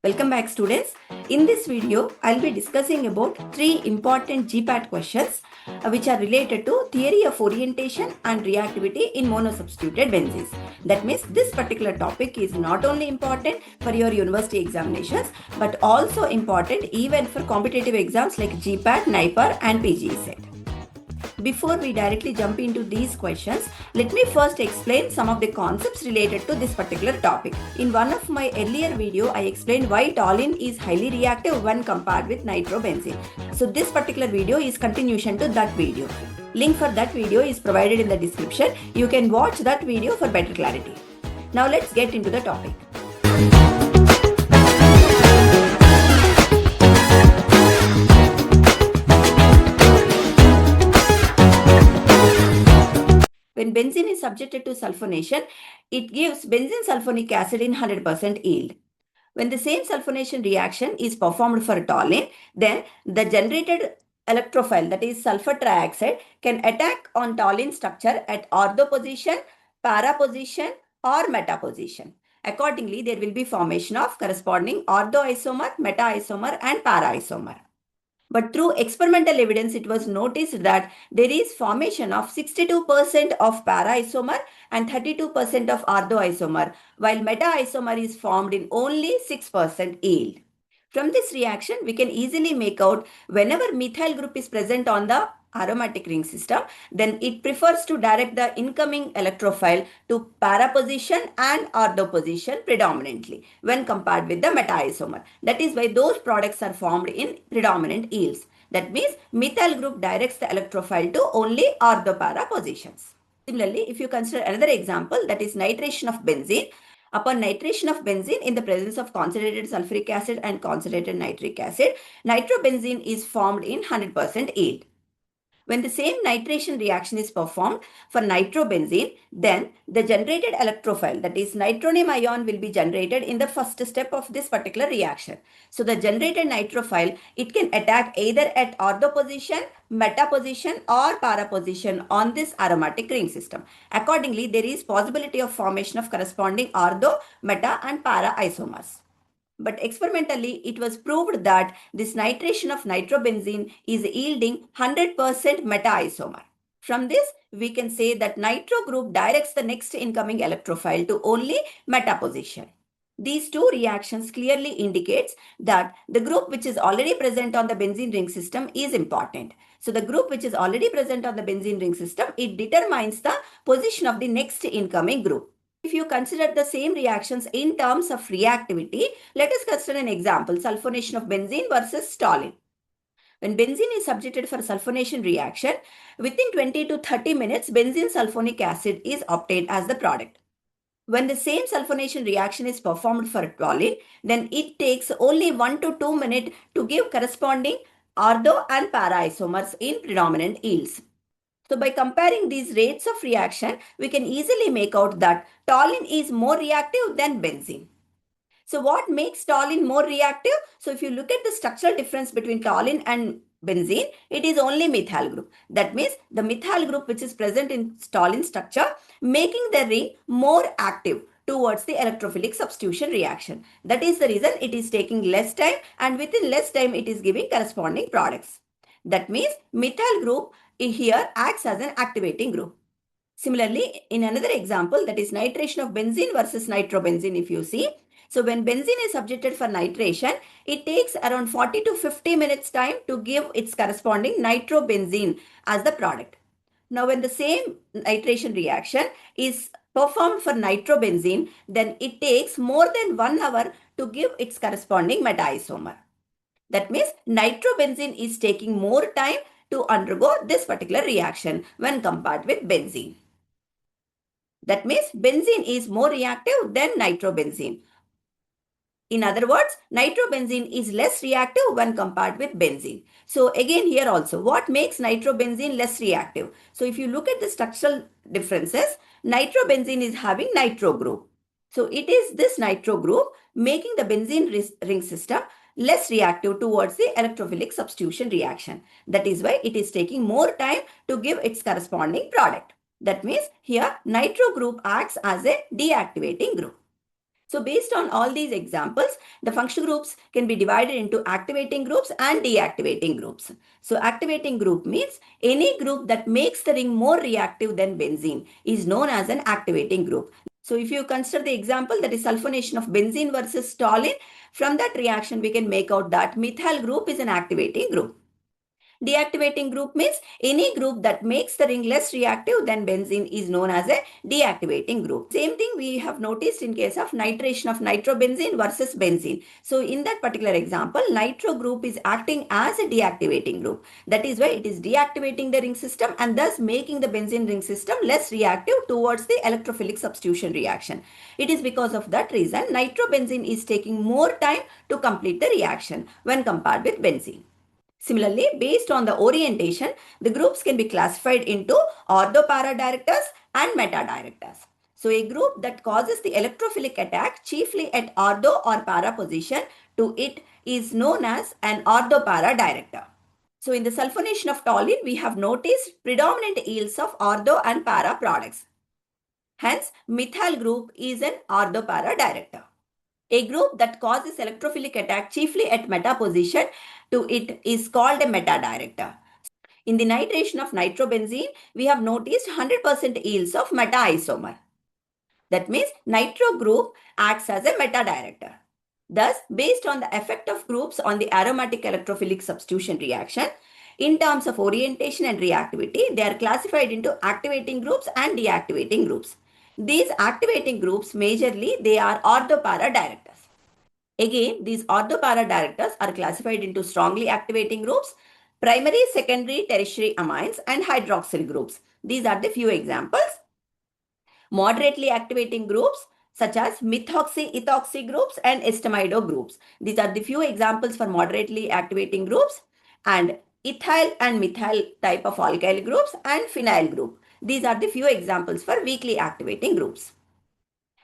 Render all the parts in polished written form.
Welcome back, students. In this video, I'll be discussing about 3 important GPAT questions which are related to theory of orientation and reactivity in monosubstituted benzenes. That means this particular topic is not only important for your university examinations but also important even for competitive exams like GPAT, NIPER and PGECET. Before we directly jump into these questions, let me first explain some of the concepts related to this particular topic. In one of my earlier video, I explained why toluene is highly reactive when compared with nitrobenzene. So this particular video is continuation to that video. Link for that video is provided in the description. You can watch that video for better clarity. Now let's get into the topic. When benzene is subjected to sulfonation, it gives benzene sulfonic acid in 100% yield. When the same sulfonation reaction is performed for toluene, then the generated electrophile, that is sulfur trioxide, can attack on toluene structure at ortho position, para position or meta position. Accordingly, there will be formation of corresponding ortho isomer, meta isomer and para isomer. But through experimental evidence, it was noticed that there is formation of 62% of para isomer and 32% of ortho isomer, while meta isomer is formed in only 6% yield. From this reaction, we can easily make out whenever methyl group is present on the aromatic ring system, then it prefers to direct the incoming electrophile to para position and ortho position predominantly when compared with the meta isomer. That is why those products are formed in predominant yields. That means methyl group directs the electrophile to only ortho para positions. Similarly, if you consider another example, that is nitration of benzene. Upon nitration of benzene in the presence of concentrated sulfuric acid and concentrated nitric acid, nitrobenzene is formed in 100% yield. When the same nitration reaction is performed for nitrobenzene, then the generated electrophile, that is nitronium ion, will be generated in the first step of this particular reaction. So the generated nitrophile, it can attack either at ortho position, meta position or para position on this aromatic ring system. Accordingly, there is possibility of formation of corresponding ortho, meta and para isomers. But experimentally, it was proved that this nitration of nitrobenzene is yielding 100% meta isomer. From this, we can say that nitro group directs the next incoming electrophile to only meta position. These two reactions clearly indicates that the group which is already present on the benzene ring system is important. So the group which is already present on the benzene ring system, it determines the position of the next incoming group. If you consider the same reactions in terms of reactivity, let us consider an example, sulfonation of benzene versus toluene. When benzene is subjected for sulfonation reaction, within 20 to 30 minutes, benzene sulfonic acid is obtained as the product. When the same sulfonation reaction is performed for toluene, then it takes only 1 to 2 minutes to give corresponding ortho and para isomers in predominant yields. So by comparing these rates of reaction, we can easily make out that toluene is more reactive than benzene. So what makes toluene more reactive? So if you look at the structural difference between toluene and benzene, it is only methyl group. That means the methyl group which is present in toluene structure, making the ring more active towards the electrophilic substitution reaction. That is the reason it is taking less time, and within less time it is giving corresponding products. That means methyl group here acts as an activating group. Similarly, in another example, that is nitration of benzene versus nitrobenzene, if you see. So when benzene is subjected for nitration, it takes around 40 to 50 minutes time to give its corresponding nitrobenzene as the product. Now when the same nitration reaction is performed for nitrobenzene, then it takes more than 1 hour to give its corresponding meta isomer. That means nitrobenzene is taking more time to undergo this particular reaction when compared with benzene. That means benzene is more reactive than nitrobenzene. In other words, nitrobenzene is less reactive when compared with benzene. So again here also, what makes nitrobenzene less reactive? So if you look at the structural differences, nitrobenzene is having nitro group. So it is this nitro group making the benzene ring system less reactive towards the electrophilic substitution reaction. That is why it is taking more time to give its corresponding product. That means here nitro group acts as a deactivating group. So based on all these examples, the functional groups can be divided into activating groups and deactivating groups. So activating group means any group that makes the ring more reactive than benzene is known as an activating group. So if you consider the example that is sulfonation of benzene versus toluene, from that reaction we can make out that methyl group is an activating group. Deactivating group means any group that makes the ring less reactive than benzene is known as a deactivating group. Same thing we have noticed in case of nitration of nitrobenzene versus benzene. So in that particular example, nitro group is acting as a deactivating group. That is why it is deactivating the ring system and thus making the benzene ring system less reactive towards the electrophilic substitution reaction. It is because of that reason nitrobenzene is taking more time to complete the reaction when compared with benzene. Similarly, based on the orientation, the groups can be classified into ortho-para-directors and meta-directors. So, a group that causes the electrophilic attack chiefly at ortho or para position to it is known as an ortho-para-director. So, in the sulfonation of toluene, we have noticed predominant yields of ortho and para products. Hence, methyl group is an ortho-para-director. A group that causes electrophilic attack chiefly at meta position to it is called a meta-director. In the nitration of nitrobenzene, we have noticed 100% yields of meta-isomer. That means nitro group acts as a meta-director. Thus, based on the effect of groups on the aromatic electrophilic substitution reaction, in terms of orientation and reactivity, they are classified into activating groups and deactivating groups. These activating groups, majorly, they are ortho-para directors. Again, these ortho-para directors are classified into strongly activating groups, primary, secondary, tertiary amines, and hydroxyl groups. These are the few examples. Moderately activating groups such as methoxy-ethoxy groups and estamido groups. These are the few examples for moderately activating groups, and ethyl and methyl type of alkyl groups and phenyl group. These are the few examples for weakly activating groups.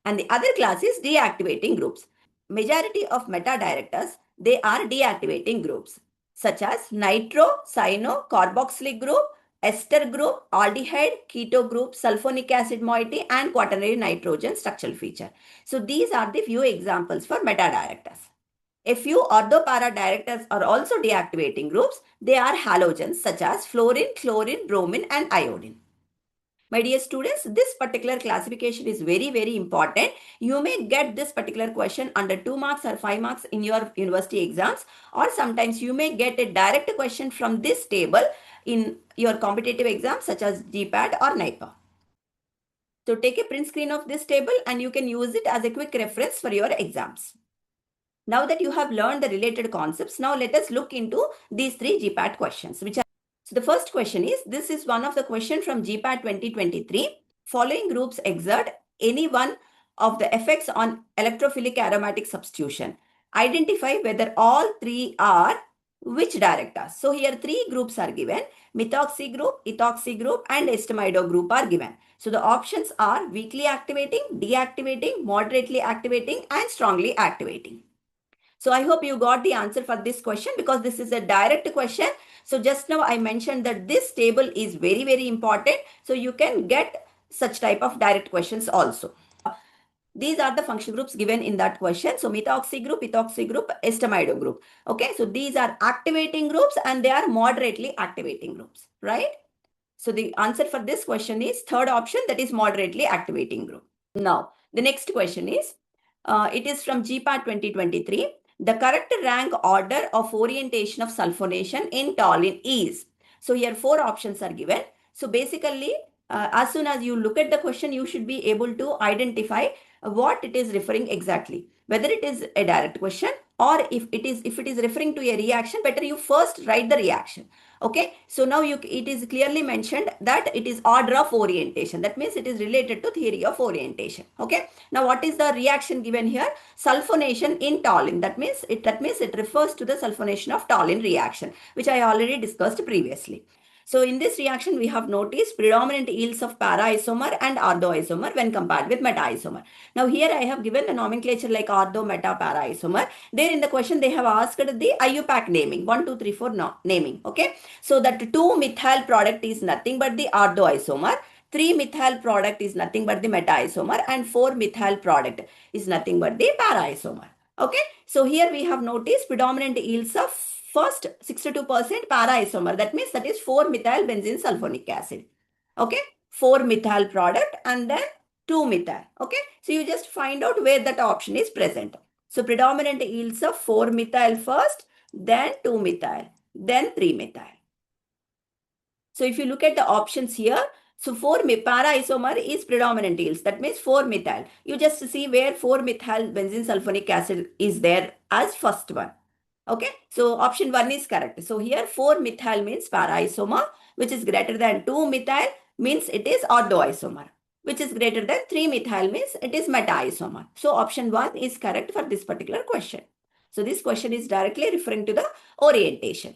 And the other class is deactivating groups. Majority of meta-directors, they are deactivating groups such as nitro, cyano, carboxylic group, ester group, aldehyde, keto group, sulfonic acid moiety, and quaternary nitrogen structural feature. So these are the few examples for meta-directors. A few ortho-para directors are also deactivating groups. They are halogens such as fluorine, chlorine, bromine, and iodine. My dear students, this particular classification is very, very important. You may get this particular question under 2 marks or 5 marks in your university exams, or sometimes you may get a direct question from this table in your competitive exams such as GPAT or NIPA. So take a print screen of this table and you can use it as a quick reference for your exams. Now that you have learned the related concepts, now let us look into these 3 GPAT questions, which are. So the first question is, this is one of the questions from GPAT 2023. Following groups exert any one of the effects on electrophilic aromatic substitution. Identify whether all 3 are which directors. So here 3 groups are given. Methoxy group, ethoxy group, and estamido group are given. So the options are weakly activating, deactivating, moderately activating, and strongly activating. So I hope you got the answer for this question because this is a direct question. So just now I mentioned that this table is very, very important. So you can get such type of direct questions also. These are the functional groups given in that question. So methoxy group, ethoxy group, estamido group. Okay, so these are activating groups and they are moderately activating groups, right? So the answer for this question is third option, that is moderately activating group. Now, the next question is, it is from GPAT 2023. The correct rank order of orientation of sulfonation in toluene is. So here 4 options are given. So basically, as soon as you look at the question, you should be able to identify what it is referring exactly. Whether it is a direct question or if it is referring to a reaction, better you first write the reaction. Okay, so now it is clearly mentioned that it is order of orientation. That means it is related to theory of orientation. Okay, now what is the reaction given here? Sulfonation in toluene. That means it refers to the sulfonation of toluene reaction, which I already discussed previously. So in this reaction, we have noticed predominant yields of para-isomer and ortho-isomer when compared with meta-isomer. Now here I have given the nomenclature like ortho, meta, para-isomer. There in the question they have asked the IUPAC naming, 1, 2, 3, 4 naming. Okay. So that 2-methyl product is nothing but the ortho-isomer. 3-methyl product is nothing but the meta-isomer and 4-methyl product is nothing but the para-isomer. Okay, so here we have noticed predominant yields of first 62% para-isomer. That means that is 4-methyl benzene sulfonic acid. Okay, 4-methyl product and then 2-methyl. Okay, so you just find out where that option is present. So predominant yields of 4-methyl first, then 2-methyl, then 3-methyl. So if you look at the options here, so 4-para-isomer is predominant yields. That means 4-methyl. You just see where 4-methyl benzene sulfonic acid is there as first one. Okay, so option 1 is correct. So here 4-methyl means para-isomer, which is greater than 2-methyl means it is ortho-isomer, which is greater than 3-methyl means it is meta-isomer. So option 1 is correct for this particular question. So this question is directly referring to the orientation.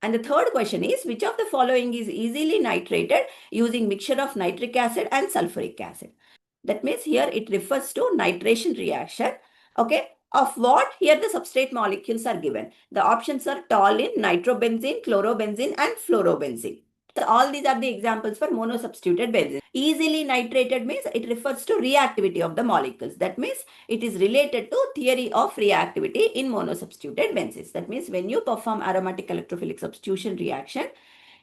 And the third question is, which of the following is easily nitrated using mixture of nitric acid and sulfuric acid? That means here it refers to nitration reaction. Okay, of what? Here the substrate molecules are given. The options are toluene, nitrobenzene, chlorobenzene and fluorobenzene. So all these are the examples for monosubstituted benzene. Easily nitrated means it refers to reactivity of the molecules. That means it is related to theory of reactivity in monosubstituted benzenes. That means when you perform aromatic electrophilic substitution reaction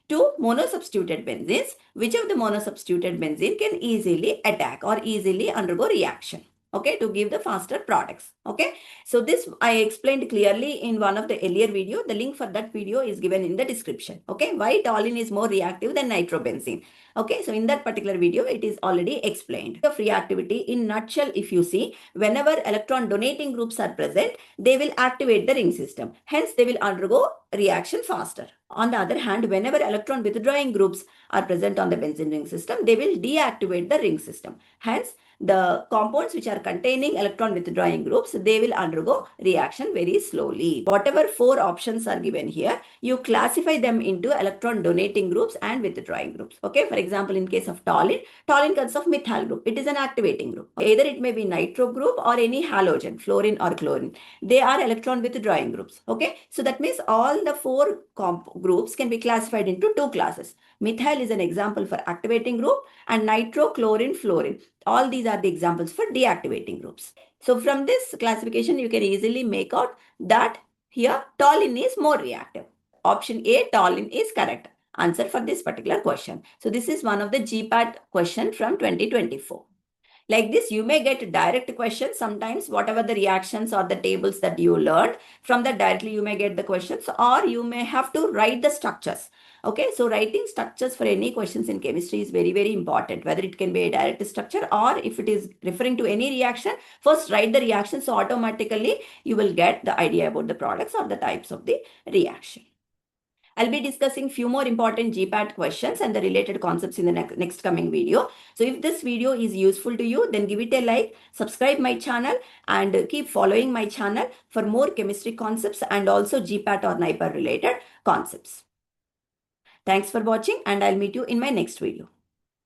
to monosubstituted benzenes, which of the monosubstituted benzene can easily attack or easily undergo reaction, okay, to give the faster products. Okay, so this I explained clearly in one of the earlier video. The link for that video is given in the description. Okay, why toluene is more reactive than nitrobenzene. Okay, so in that particular video it is already explained. Of reactivity in nutshell, if you see, whenever electron donating groups are present, they will activate the ring system, hence they will undergo reaction faster. On the other hand, whenever electron withdrawing groups are present on the benzene ring system, they will deactivate the ring system. Hence, the compounds which are containing electron withdrawing groups, they will undergo reaction very slowly. Whatever 4 options are given here, you classify them into electron donating groups and withdrawing groups. Okay, for example, in case of toluene, toluene consists of methyl group. It is an activating group. Either it may be nitro group or any halogen, fluorine or chlorine. They are electron withdrawing groups. Okay, so that means all the 4 groups can be classified into 2 classes. Methyl is an example for activating group and nitro, chlorine, fluorine. All these are the examples for deactivating groups. So from this classification, you can easily make out that here toluene is more reactive. Option A, toluene is correct answer for this particular question. So this is one of the GPAT question from 2024. Like this, you may get direct questions sometimes, whatever the reactions or the tables that you learned, from that directly you may get the questions, or you may have to write the structures. Okay, so writing structures for any questions in chemistry is very, very important, whether it can be a direct structure or if it is referring to any reaction, first write the reaction, so automatically you will get the idea about the products or the types of the reaction. I'll be discussing few more important GPAT questions and the related concepts in the next coming video. So if this video is useful to you, then give it a like, subscribe my channel and keep following my channel for more chemistry concepts and also GPAT or NIPER related concepts. Thanks for watching and I'll meet you in my next video.